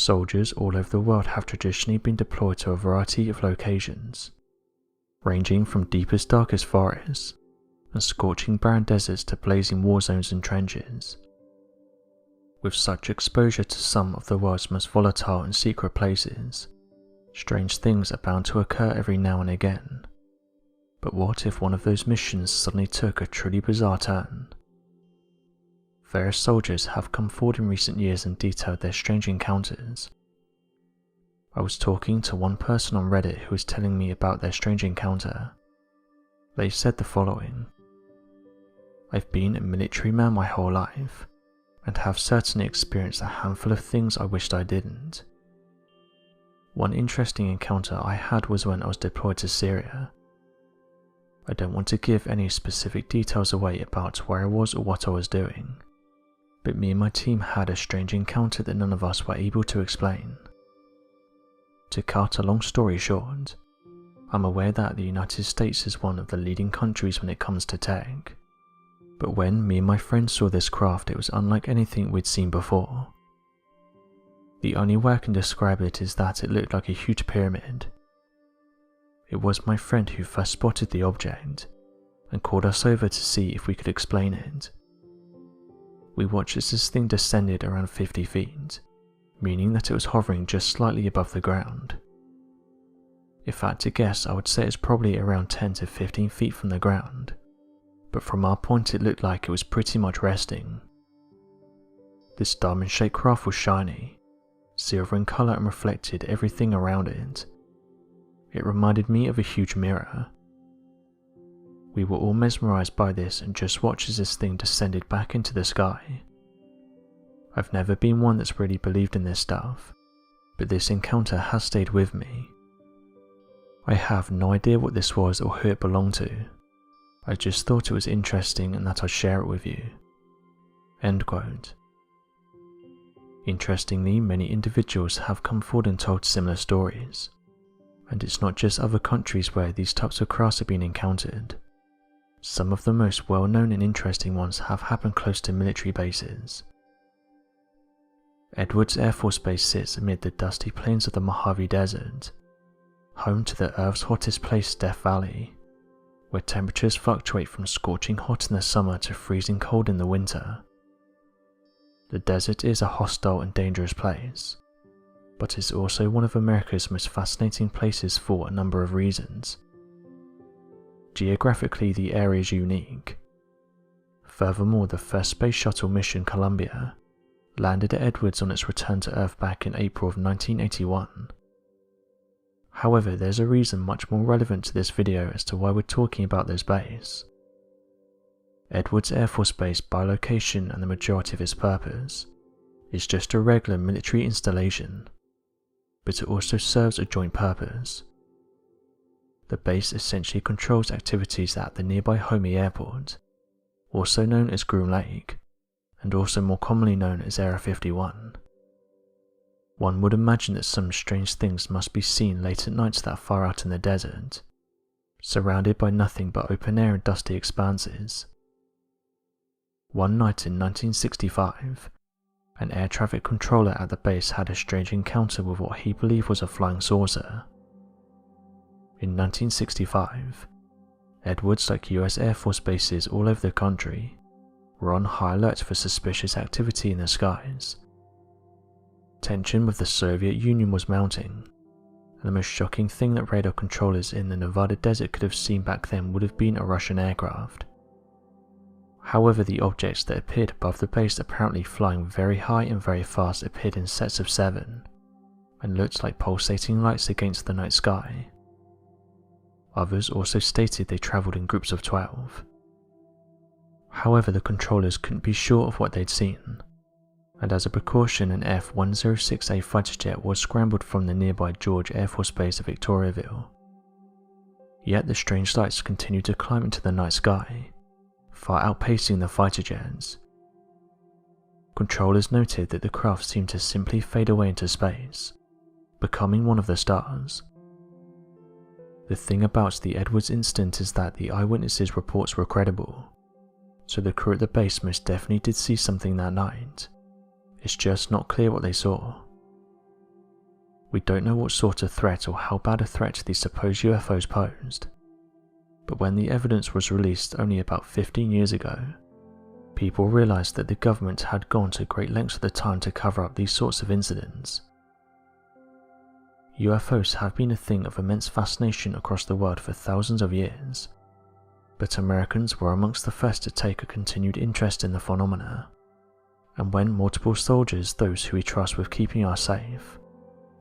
Soldiers all over the world have traditionally been deployed to a variety of locations, ranging from deepest darkest forests and scorching barren deserts to blazing war zones and trenches. With such exposure to some of the world's most volatile and secret places, strange things are bound to occur every now and again. But what if one of those missions suddenly took a truly bizarre turn? Various soldiers have come forward in recent years and detailed their strange encounters. I was talking to one person on Reddit who was telling me about their strange encounter. They said the following: "I've been a military man my whole life, and have certainly experienced a handful of things I wished I didn't. One interesting encounter I had was when I was deployed to Syria. I don't want to give any specific details away about where I was or what I was doing, but me and my team had a strange encounter that none of us were able to explain. To cut a long story short, I'm aware that the United States is one of the leading countries when it comes to tech, but when me and my friends saw this craft, it was unlike anything we'd seen before. The only way I can describe it is that it looked like a huge pyramid. It was my friend who first spotted the object and called us over to see if we could explain it. We watched as this thing descended around 50 feet, meaning that it was hovering just slightly above the ground. If I had to guess, I would say it's probably around 10 to 15 feet from the ground, but from our point it looked like it was pretty much resting. This diamond-shaped craft was shiny, silver in colour, and reflected everything around it. It reminded me of a huge mirror. We were all mesmerised by this and just watched as this thing descended back into the sky. I've never been one that's really believed in this stuff, but this encounter has stayed with me. I have no idea what this was or who it belonged to. I just thought it was interesting and that I'd share it with you." End quote. Interestingly, many individuals have come forward and told similar stories, and it's not just other countries where these types of crafts have been encountered. Some of the most well-known and interesting ones have happened close to military bases. Edwards Air Force Base sits amid the dusty plains of the Mojave Desert, home to the Earth's hottest place, Death Valley, where temperatures fluctuate from scorching hot in the summer to freezing cold in the winter. The desert is a hostile and dangerous place, but is also one of America's most fascinating places for a number of reasons. Geographically, the area is unique. Furthermore, the first space shuttle mission, Columbia, landed at Edwards on its return to Earth back in April of 1981. However, there's a reason much more relevant to this video as to why we're talking about this base. Edwards Air Force Base, by location and the majority of its purpose, is just a regular military installation, but it also serves a joint purpose. The base essentially controls activities at the nearby Homey Airport, also known as Groom Lake, and also more commonly known as Area 51. One would imagine that some strange things must be seen late at nights that far out in the desert, surrounded by nothing but open air and dusty expanses. One night in 1965, an air traffic controller at the base had a strange encounter with what he believed was a flying saucer. In 1965, Edwards, like US Air Force bases all over the country, were on high alert for suspicious activity in the skies. Tension with the Soviet Union was mounting, and the most shocking thing that radar controllers in the Nevada desert could have seen back then would have been a Russian aircraft. However, the objects that appeared above the base, apparently flying very high and very fast, appeared in sets of 7, and looked like pulsating lights against the night sky. Others also stated they travelled in groups of 12. However, the controllers couldn't be sure of what they'd seen, and as a precaution, an F-106A fighter jet was scrambled from the nearby George Air Force Base at Victoriaville. Yet the strange lights continued to climb into the night sky, far outpacing the fighter jets. Controllers noted that the craft seemed to simply fade away into space, becoming one of the stars. The thing about the Edwards incident is that the eyewitnesses' reports were credible, so the crew at the base most definitely did see something that night. It's just not clear what they saw. We don't know what sort of threat or how bad a threat these supposed UFOs posed, but when the evidence was released only about 15 years ago, people realised that the government had gone to great lengths at the time to cover up these sorts of incidents. UFOs have been a thing of immense fascination across the world for thousands of years, but Americans were amongst the first to take a continued interest in the phenomena, and when multiple soldiers, those who we trust with keeping us safe,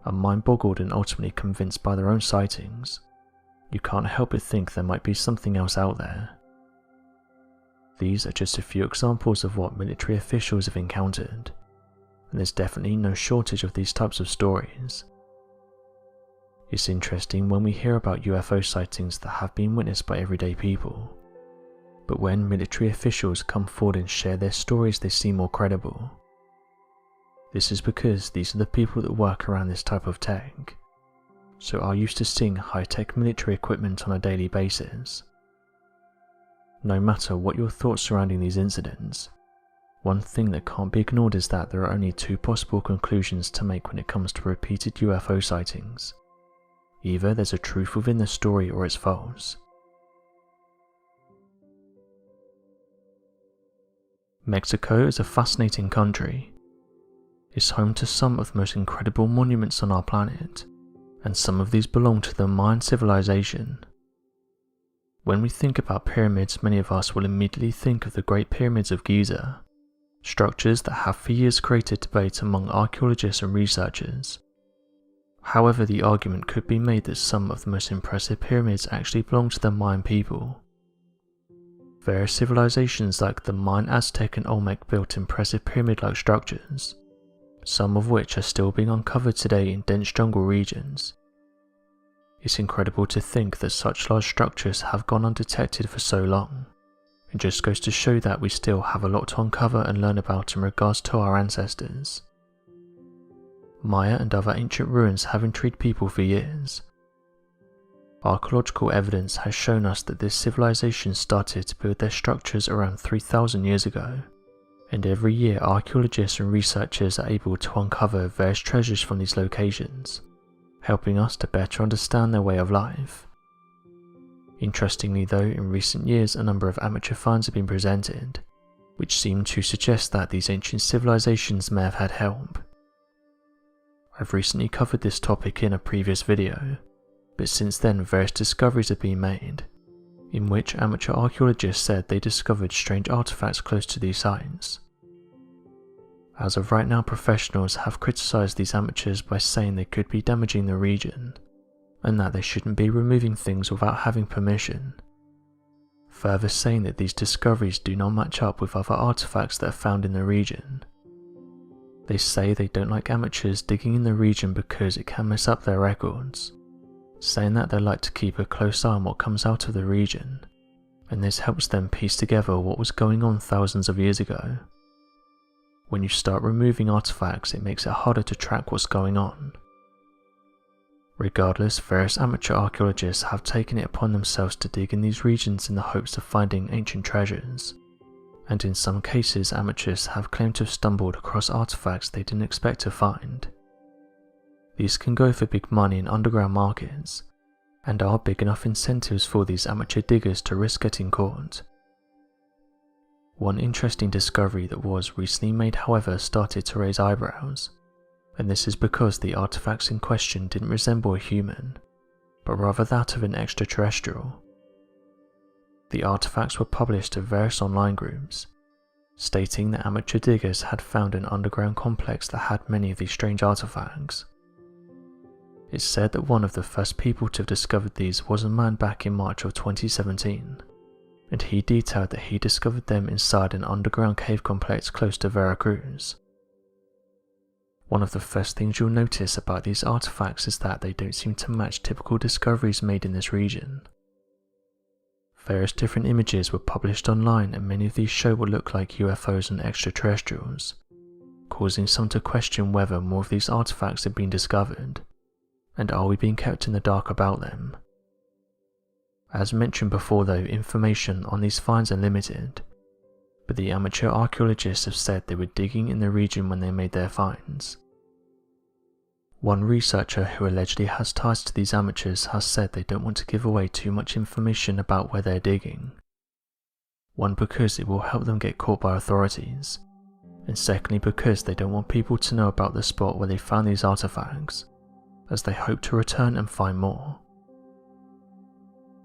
are mind-boggled and ultimately convinced by their own sightings, you can't help but think there might be something else out there. These are just a few examples of what military officials have encountered, and there's definitely no shortage of these types of stories. It's interesting when we hear about UFO sightings that have been witnessed by everyday people, but when military officials come forward and share their stories they seem more credible. This is because these are the people that work around this type of tech, so are used to seeing high-tech military equipment on a daily basis. No matter what your thoughts surrounding these incidents, one thing that can't be ignored is that there are only two possible conclusions to make when it comes to repeated UFO sightings. Either there's a truth within the story or it's false. Mexico is a fascinating country. It's home to some of the most incredible monuments on our planet, and some of these belong to the Mayan civilization. When we think about pyramids, many of us will immediately think of the Great Pyramids of Giza, structures that have for years created debate among archaeologists and researchers. However, the argument could be made that some of the most impressive pyramids actually belong to the Mayan people. Various civilizations like the Mayan, Aztec and Olmec built impressive pyramid-like structures, some of which are still being uncovered today in dense jungle regions. It's incredible to think that such large structures have gone undetected for so long. It just goes to show that we still have a lot to uncover and learn about in regards to our ancestors. Maya and other ancient ruins have intrigued people for years. Archaeological evidence has shown us that this civilization started to build their structures around 3,000 years ago, and every year archaeologists and researchers are able to uncover various treasures from these locations, helping us to better understand their way of life. Interestingly though, in recent years a number of amateur finds have been presented, which seem to suggest that these ancient civilizations may have had help. I've recently covered this topic in a previous video, but since then various discoveries have been made, in which amateur archaeologists said they discovered strange artifacts close to these sites. As of right now, professionals have criticised these amateurs by saying they could be damaging the region, and that they shouldn't be removing things without having permission, further saying that these discoveries do not match up with other artifacts that are found in the region. They say they don't like amateurs digging in the region because it can mess up their records, saying that they like to keep a close eye on what comes out of the region, and this helps them piece together what was going on thousands of years ago. When you start removing artifacts, it makes it harder to track what's going on. Regardless, various amateur archaeologists have taken it upon themselves to dig in these regions in the hopes of finding ancient treasures, and in some cases amateurs have claimed to have stumbled across artifacts they didn't expect to find. These can go for big money in underground markets, and are big enough incentives for these amateur diggers to risk getting caught. One interesting discovery that was recently made, however, started to raise eyebrows, and this is because the artifacts in question didn't resemble a human, but rather that of an extraterrestrial. The artifacts were published to various online groups, stating that amateur diggers had found an underground complex that had many of these strange artifacts. It's said that one of the first people to have discovered these was a man back in March of 2017, and he detailed that he discovered them inside an underground cave complex close to Veracruz. One of the first things you'll notice about these artifacts is that they don't seem to match typical discoveries made in this region. Various different images were published online, and many of these show what look like UFOs and extraterrestrials, causing some to question whether more of these artifacts have been discovered, and are we being kept in the dark about them. As mentioned before though, information on these finds are limited, but the amateur archaeologists have said they were digging in the region when they made their finds. One researcher who allegedly has ties to these amateurs has said they don't want to give away too much information about where they're digging. One, because it will help them get caught by authorities, and secondly because they don't want people to know about the spot where they found these artifacts, as they hope to return and find more.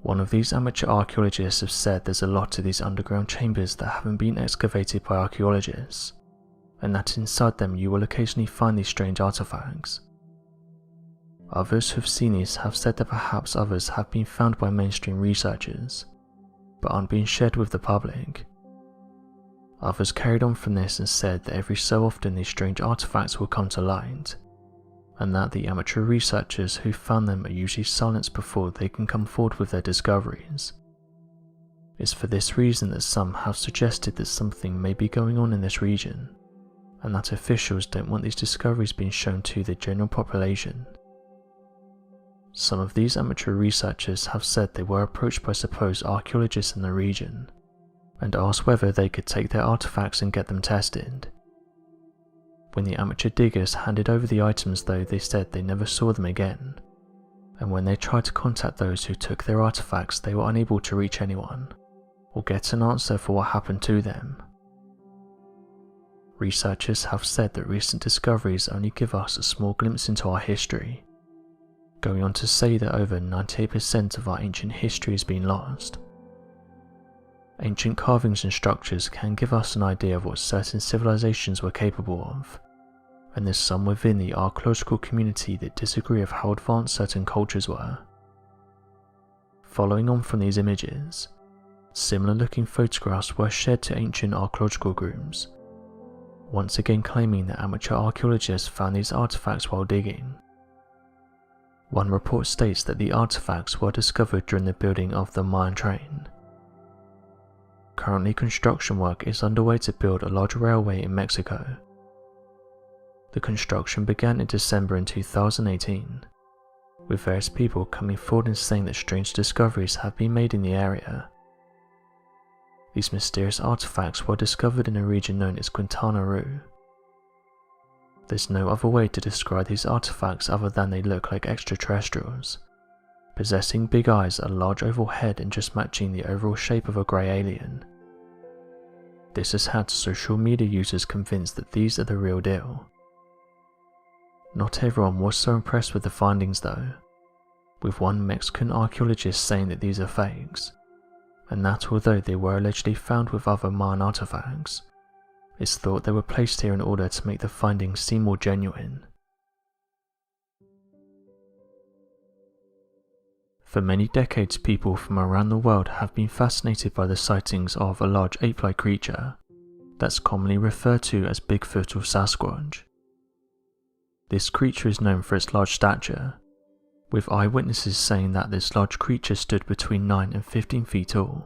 One of these amateur archaeologists have said there's a lot of these underground chambers that haven't been excavated by archaeologists, and that inside them you will occasionally find these strange artifacts. Others who've seen these have said that perhaps others have been found by mainstream researchers, but aren't being shared with the public. Others carried on from this and said that every so often these strange artifacts will come to light, and that the amateur researchers who found them are usually silenced before they can come forward with their discoveries. It's for this reason that some have suggested that something may be going on in this region, and that officials don't want these discoveries being shown to the general population. Some of these amateur researchers have said they were approached by supposed archaeologists in the region, and asked whether they could take their artifacts and get them tested. When the amateur diggers handed over the items though, they said they never saw them again, and when they tried to contact those who took their artifacts they were unable to reach anyone, or get an answer for what happened to them. Researchers have said that recent discoveries only give us a small glimpse into our history, going on to say that over 98% of our ancient history has been lost. Ancient carvings and structures can give us an idea of what certain civilizations were capable of, and there's some within the archaeological community that disagree of how advanced certain cultures were. Following on from these images, similar looking photographs were shared to ancient archaeological groups, once again claiming that amateur archaeologists found these artifacts while digging. One report states that the artifacts were discovered during the building of the Mayan train. Currently construction work is underway to build a large railway in Mexico. The construction began in December in 2018, with various people coming forward and saying that strange discoveries have been made in the area. These mysterious artifacts were discovered in a region known as Quintana Roo. There's no other way to describe these artifacts other than they look like extraterrestrials, possessing big eyes, a large oval head and just matching the overall shape of a grey alien. This has had social media users convinced that these are the real deal. Not everyone was so impressed with the findings though, with one Mexican archaeologist saying that these are fakes, and that although they were allegedly found with other Mayan artifacts, it's thought they were placed here in order to make the findings seem more genuine. For many decades, people from around the world have been fascinated by the sightings of a large ape-like creature that's commonly referred to as Bigfoot or Sasquatch. This creature is known for its large stature, with eyewitnesses saying that this large creature stood between 9 and 15 feet tall.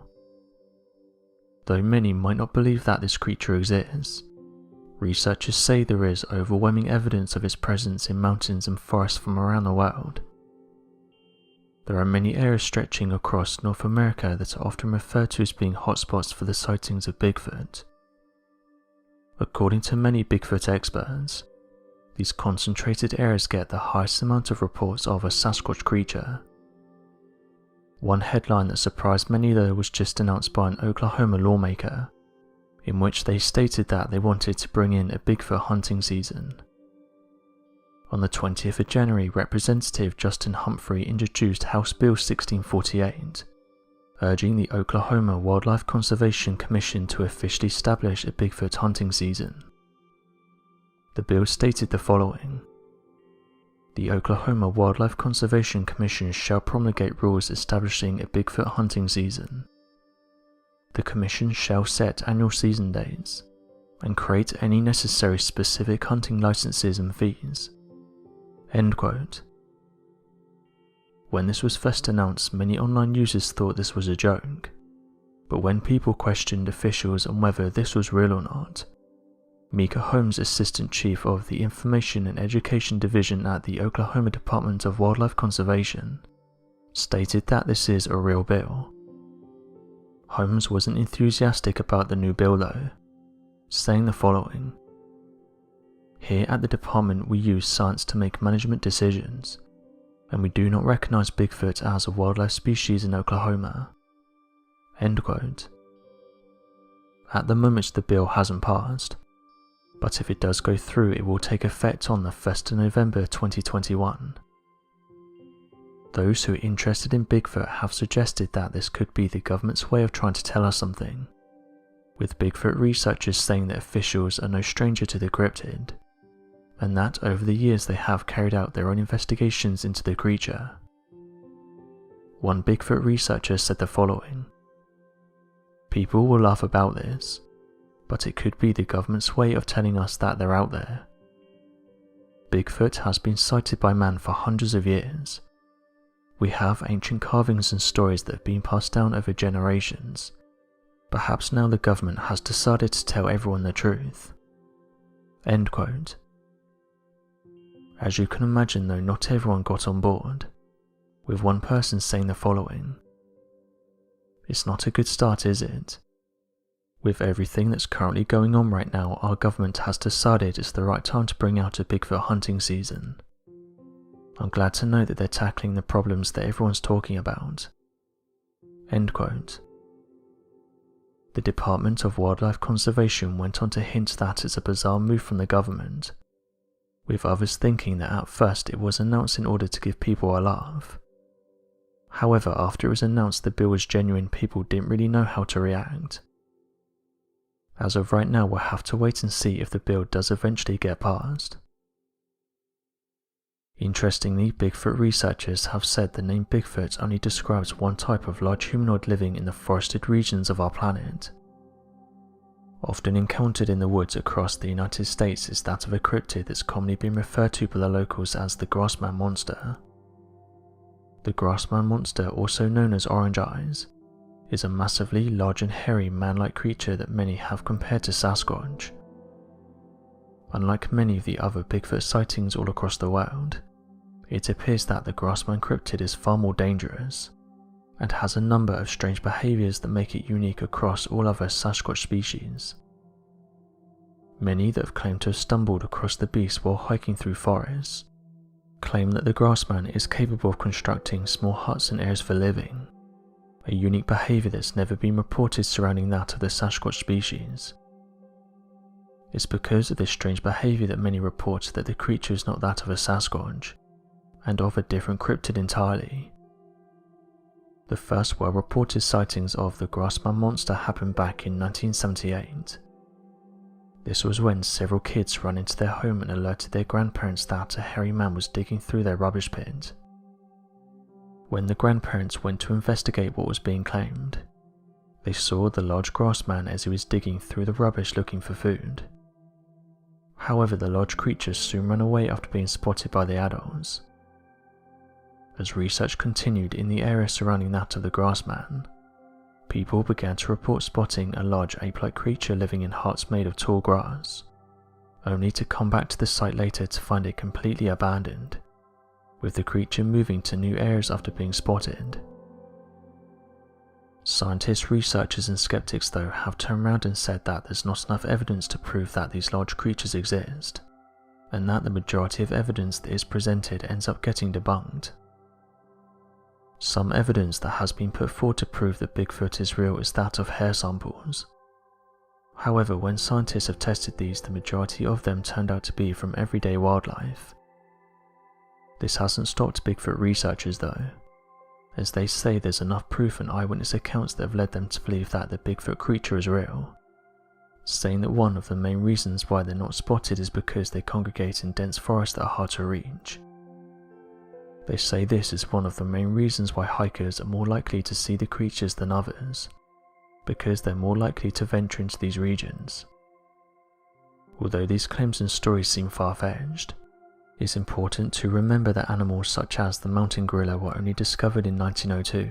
Though many might not believe that this creature exists, researchers say there is overwhelming evidence of its presence in mountains and forests from around the world. There are many areas stretching across North America that are often referred to as being hotspots for the sightings of Bigfoot. According to many Bigfoot experts, these concentrated areas get the highest amount of reports of a Sasquatch creature. One headline that surprised many though was just announced by an Oklahoma lawmaker, in which they stated that they wanted to bring in a Bigfoot hunting season. On the 20th of January, Representative Justin Humphrey introduced House Bill 1648, urging the Oklahoma Wildlife Conservation Commission to officially establish a Bigfoot hunting season. The bill stated the following: the Oklahoma Wildlife Conservation Commission shall promulgate rules establishing a Bigfoot hunting season. The Commission shall set annual season dates, and create any necessary specific hunting licenses and fees." End quote. When this was first announced, many online users thought this was a joke, but when people questioned officials on whether this was real or not, Mika Holmes, Assistant Chief of the Information and Education Division at the Oklahoma Department of Wildlife Conservation, stated that this is a real bill. Holmes wasn't enthusiastic about the new bill though, saying the following: Here at the department we use science to make management decisions, and we do not recognize Bigfoot as a wildlife species in Oklahoma." End quote. At the moment the bill hasn't passed, but if it does go through it will take effect on the 1st of November 2021. Those who are interested in Bigfoot have suggested that this could be the government's way of trying to tell us something, with Bigfoot researchers saying that officials are no stranger to the cryptid, and that over the years they have carried out their own investigations into the creature. One Bigfoot researcher said the following: "People will laugh about this, but it could be the government's way of telling us that they're out there. Bigfoot has been sighted by man for hundreds of years. We have ancient carvings and stories that have been passed down over generations. Perhaps now the government has decided to tell everyone the truth." End quote. As you can imagine though, not everyone got on board, with one person saying the following: "It's not a good start, is it? With everything that's currently going on right now, our government has decided it's the right time to bring out a Bigfoot hunting season. I'm glad to know that they're tackling the problems that everyone's talking about." End quote. The Department of Wildlife Conservation went on to hint that it's a bizarre move from the government, with others thinking that at first it was announced in order to give people a laugh. However, after it was announced the bill was genuine, people didn't really know how to react. As of right now, we'll have to wait and see if the bill does eventually get passed. Interestingly, Bigfoot researchers have said the name Bigfoot only describes one type of large humanoid living in the forested regions of our planet. Often encountered in the woods across the United States is that of a cryptid that's commonly been referred to by the locals as the Grassman monster. The Grassman monster, also known as Orange Eyes, is a massively large and hairy man-like creature that many have compared to Sasquatch. Unlike many of the other Bigfoot sightings all across the world, it appears that the Grassman cryptid is far more dangerous, and has a number of strange behaviours that make it unique across all other Sasquatch species. Many that have claimed to have stumbled across the beast while hiking through forests claim that the Grassman is capable of constructing small huts and areas for living, a unique behaviour that's never been reported surrounding that of the Sasquatch species. It's because of this strange behaviour that many report that the creature is not that of a Sasquatch, and of a different cryptid entirely. The first well-reported sightings of the Grassman monster happened back in 1978. This was when several kids ran into their home and alerted their grandparents that a hairy man was digging through their rubbish pit. When the grandparents went to investigate what was being claimed, they saw the large Grassman as he was digging through the rubbish looking for food. However, the large creature soon ran away after being spotted by the adults. As research continued in the area surrounding that of the Grassman, people began to report spotting a large ape-like creature living in huts made of tall grass, only to come back to the site later to find it completely abandoned, with the creature moving to new areas after being spotted. Scientists, researchers and skeptics though have turned around and said that there's not enough evidence to prove that these large creatures exist, and that the majority of evidence that is presented ends up getting debunked. Some evidence that has been put forward to prove that Bigfoot is real is that of hair samples. However, when scientists have tested these, the majority of them turned out to be from everyday wildlife. This hasn't stopped Bigfoot researchers though, as they say there's enough proof and eyewitness accounts that have led them to believe that the Bigfoot creature is real, saying that one of the main reasons why they're not spotted is because they congregate in dense forests that are hard to reach. They say this is one of the main reasons why hikers are more likely to see the creatures than others, because they're more likely to venture into these regions. Although these claims and stories seem far-fetched, it's important to remember that animals such as the mountain gorilla were only discovered in 1902,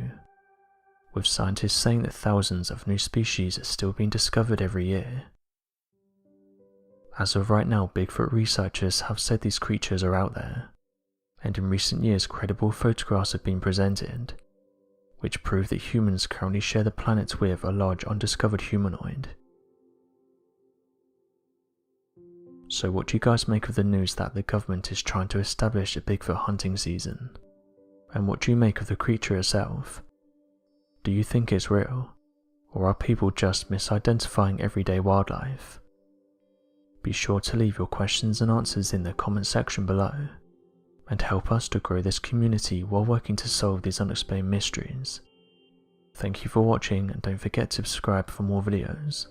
with scientists saying that thousands of new species are still being discovered every year. As of right now, Bigfoot researchers have said these creatures are out there, and in recent years credible photographs have been presented, which prove that humans currently share the planet with a large undiscovered humanoid. So what do you guys make of the news that the government is trying to establish a Bigfoot hunting season? And what do you make of the creature itself? Do you think it's real? Or are people just misidentifying everyday wildlife? Be sure to leave your questions and answers in the comment section below, and help us to grow this community while working to solve these unexplained mysteries. Thank you for watching, and don't forget to subscribe for more videos.